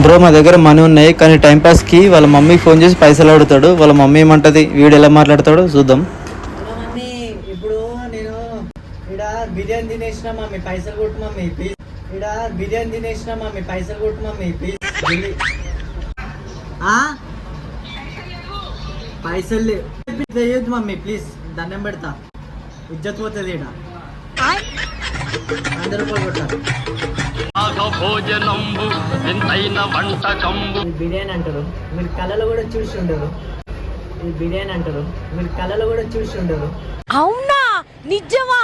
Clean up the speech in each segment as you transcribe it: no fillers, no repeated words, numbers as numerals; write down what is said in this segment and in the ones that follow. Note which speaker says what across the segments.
Speaker 1: Bro మా దగ్గర money ఉన్నాయి కానీ టైంపాస్కి వాళ్ళ మమ్మీకి ఫోన్ చేసి పైసలు అడుగుతాడు. వాళ్ళ మమ్మీ ఏమంటది, వీడు ఎలా మాట్లాడతాడో చూద్దాం.
Speaker 2: మమ్మీ ఇప్పుడు నేను ఇక్కడ బిర్యానీ తినేసిన మమ్మీ పైసలు కొట్టు మమ్మీ ప్లీజ్. ఇక్కడ బిర్యానీ తినేసిన మమ్మీ పైసలు కొట్టు మమ్మీ ప్లీజ్. పైసలు వేయొద్దు మమ్మీ ప్లీజ్, దండం పెడతా, ఇజ్జత్ పోతుంది. ఇక్కడ 100 రూపాయలు కొట్టారు. బిర్యానీ అంటారు, మీరు కళలో కూడా చూసి ఉండరు. ఈ బిర్యానీ అంటారు, మీరు కళలో కూడా చూసి ఉండరు.
Speaker 3: అవునా, నిజమా?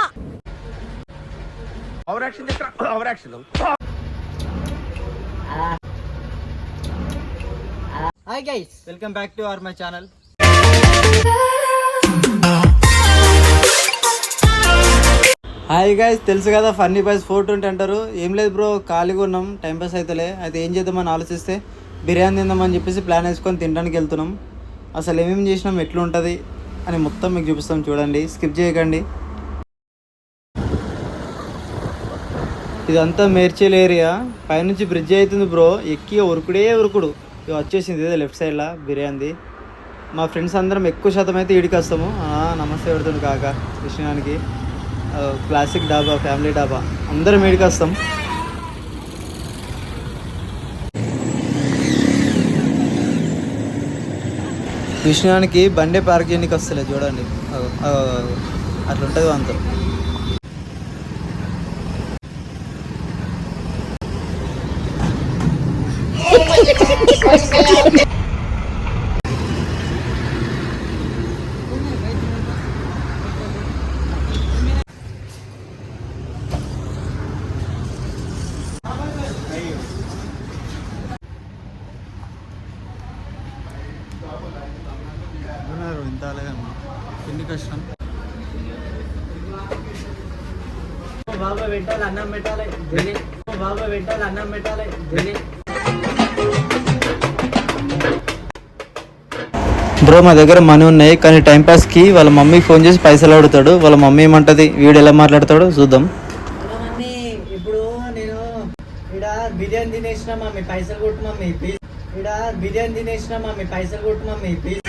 Speaker 2: Hi guys, welcome back to our my channel.
Speaker 1: Hi guys, తెలుసు కదా ఫన్నీ బాయ్స్ 420 అంటారు. ఏం లేదు బ్రో, ఖాళీగా ఉన్నాం, టైంపాస్ అవుతలే. అయితే ఏం చేద్దామని ఆలోచిస్తే బిర్యానీ తిందామని చెప్పేసి ప్లాన్ వేసుకొని తినడానికి వెళ్తున్నాం. అసలు ఏమేమి చేసినాం, ఎట్లా ఉంటుంది అని మొత్తం మీకు చూపిస్తాం. చూడండి, స్కిప్ చేయకండి. ఇదంతా మేడ్చల్ ఏరియా, పైనుంచి బ్రిడ్జ్ అవుతుంది బ్రో. ఎక్కి ఉరుకుడు వచ్చేసింది ఇదే లెఫ్ట్ సైడ్లో బిర్యానీ. మా ఫ్రెండ్స్ అందరం ఎక్కువ శాతం అయితే ఈడికి వస్తాము. నమస్తే పెడుతుంది కాక కృష్ణానికి. క్లాసిక్ డాబా, ఫ్యామిలీ డాబా, అందరం ఈడికి వస్తాం. కృష్ణానికి బండే పార్క్ చేయడానికి వస్తలే, చూడండి అట్లుంటుంది అంత. ఎన్ని కష్టం
Speaker 2: బాబా పెట్టాలి, అన్నం పెట్టాలి, బాబా పెట్టాలి, అన్నం పెట్టాలి.
Speaker 1: బ్రో మా దగ్గర మనీ ఉన్నాయి కానీ టైంపాస్కి వాళ్ళ మమ్మీకి ఫోన్ చేసి పైసలు అడుగుతాడు. వాళ్ళ మమ్మీ ఏమంటది, వీడు ఎలా మాట్లాడతాడో చూద్దాం.
Speaker 2: మమ్మీ ఇప్పుడు నేను ఇక్కడ బిర్యానీ తినేసిన మమ్మీ పైసలు కొట్టు మమ్మీ ప్లీజ్. ఇక్కడ బిర్యానీ తినేసిన మమ్మీ పైసలు కొట్టు మమ్మీ ప్లీజ్.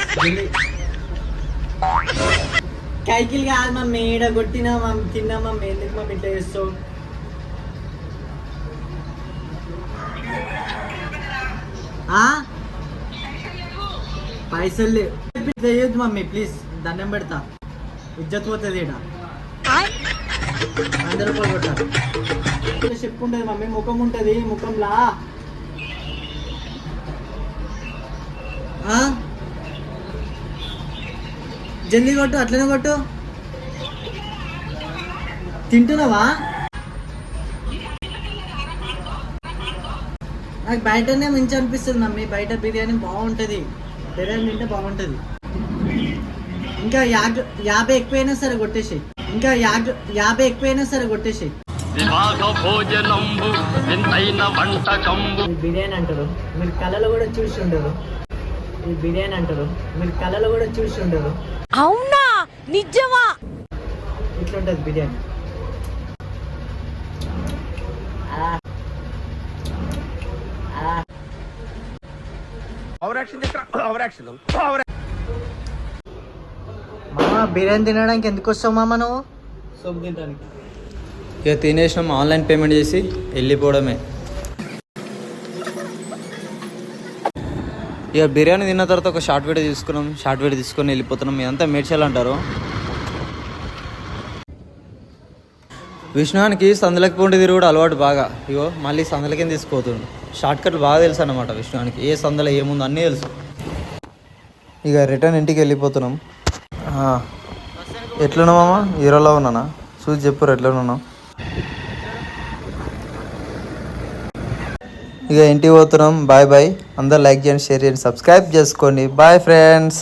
Speaker 2: కైకిల్ కాదు మమ్మీ, ఈడ కొట్టినా మమ్మీ, తిన్నా మమ్మీ. ఎందుకు మమ్మీ ఇట్లా చేస్తావు? పైసలు వేయొద్దు మమ్మీ ప్లీజ్, దండం పెడతా, ఇజ్జత్ పోతుంది. ఇక్కడ 100 రూపాయలు కొట్టారు. చెప్పు ఉంటుంది మమ్మీ, ముఖం ఉంటుంది, ముఖంలా జల్దీ కొట్టు, అట్లనే కొట్టు. తింటున్నావా? నాకు బయటనే మంచి అనిపిస్తుంది మమ్మీ, బయట బిర్యానీ బాగుంటుంది, బిర్యానీ తింటే బాగుంటుంది. ఇంకా 50 ఎక్కువైనా సరే కొట్టేసి, ఇంకా 50 ఎక్కువైనా సరే కొట్టేసి. బిర్యానీ అంటారు, మీరు కళలో కూడా చూసి ఉండరు. ఈ బిర్యానీ అంటారు, మీరు కళలో కూడా చూసి ఉండరు.
Speaker 3: అవునా, నిజమా?
Speaker 2: ఇట్లుంటది బిర్యానీ. మామ బిర్యానీ తినడానికి ఎందుకు వస్తావు మామ నువ్వు?
Speaker 1: సోప్ తినడానికి. ఇక తినేసినాం, ఆన్లైన్ పేమెంట్ చేసి వెళ్ళిపోవడమే. ఇక బిర్యానీ తిన్న తర్వాత ఒక షార్ట్ వీడియో తీసుకొని వెళ్ళిపోతున్నాం. ఇదంతా మేడ్చల్ అంటారు. విష్ణువానికి సందులకి పోండి తిరుగుడు అలవాటు బాగా. ఇగో మళ్ళీ సందులకి తీసుకుపోతుండు. షార్ట్ కట్లు బాగా తెలుసు అన్నమాట విష్ణువానికి. ఏ సందులో ఏముందో అన్నీ తెలుసు. ఇక రిటర్న్ ఇంటికి వెళ్ళిపోతున్నాం. ఎట్లున్నావు మామ? హీరోలో ఉన్నానా? చూసి చెప్పురు ఎట్లున్నావు. ఇక ఇంటికి పోతున్నాం. Bye bye. అందరు లైక్ చేయండి, షేర్ చేయండి, సబ్స్క్రైబ్ చేసుకోండి. Bye friends.